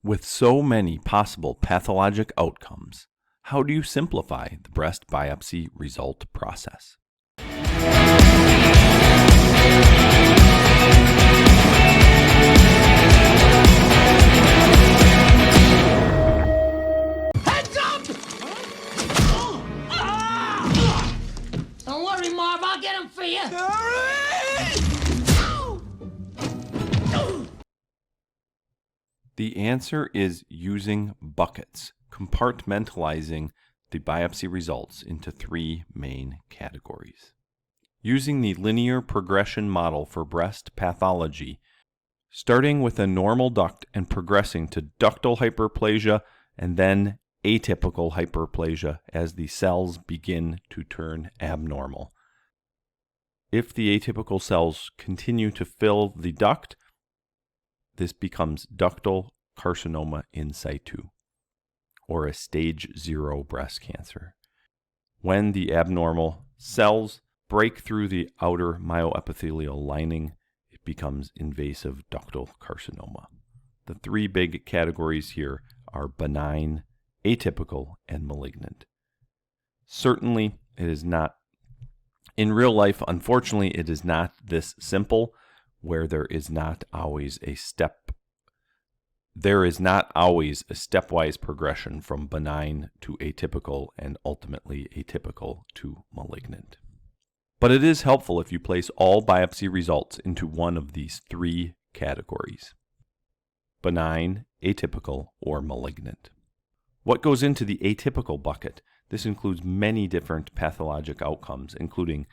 With so many possible pathologic outcomes, how do you simplify the breast biopsy result process? Heads up! Don't worry, Marv, I'll get him for you. The answer is using buckets, compartmentalizing the biopsy results into three main categories. Using the linear progression model for breast pathology, starting with a normal duct and progressing to ductal hyperplasia and then atypical hyperplasia as the cells begin to turn abnormal. If the atypical cells continue to fill the duct, this becomes ductal carcinoma in situ, or a stage 0 breast cancer. When the abnormal cells break through the outer myoepithelial lining, it becomes invasive ductal carcinoma. The three big categories here are benign, atypical, and malignant. Certainly, it is not, in real life, unfortunately, it is not this simple, where there is not always a stepwise progression from benign to atypical and ultimately atypical to malignant. But it is helpful if you place all biopsy results into one of these three categories: benign, atypical, or malignant. What goes into the atypical bucket? This includes many different pathologic outcomes, including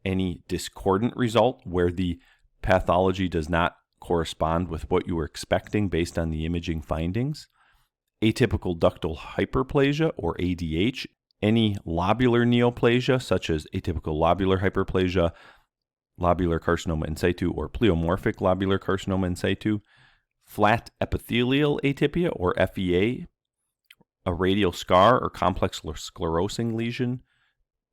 any discordant result where the pathology does not correspond with what you were expecting based on the imaging findings, atypical ductal hyperplasia or ADH, any lobular neoplasia such as atypical lobular hyperplasia, lobular carcinoma in situ, or pleomorphic lobular carcinoma in situ, flat epithelial atypia or FEA, a radial scar or complex sclerosing lesion,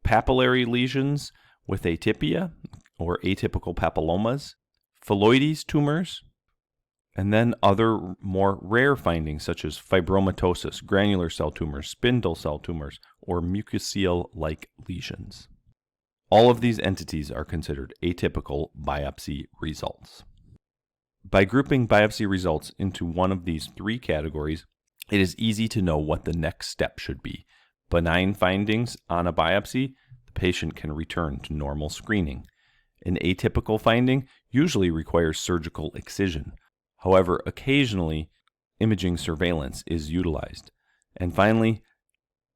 papillary lesions with atypia or atypical papillomas, phylloides tumors, and then other more rare findings such as fibromatosis, granular cell tumors, spindle cell tumors, or mucocele-like lesions. All of these entities are considered atypical biopsy results. By grouping biopsy results into one of these three categories, it is easy to know what the next step should be. Benign findings on a biopsy, the patient can return to normal screening. An atypical finding usually requires surgical excision. However, occasionally, imaging surveillance is utilized. And finally,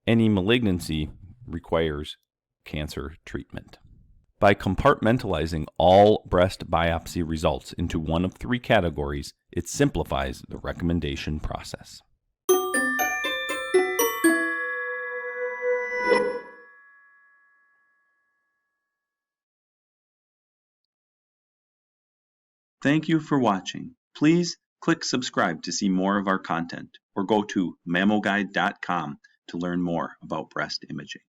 any malignancy requires cancer treatment. By compartmentalizing all breast biopsy results into one of three categories, it simplifies the recommendation process. Thank you for watching. Please click subscribe to see more of our content, or go to MAMMOGUIDE.COM to learn more about breast imaging.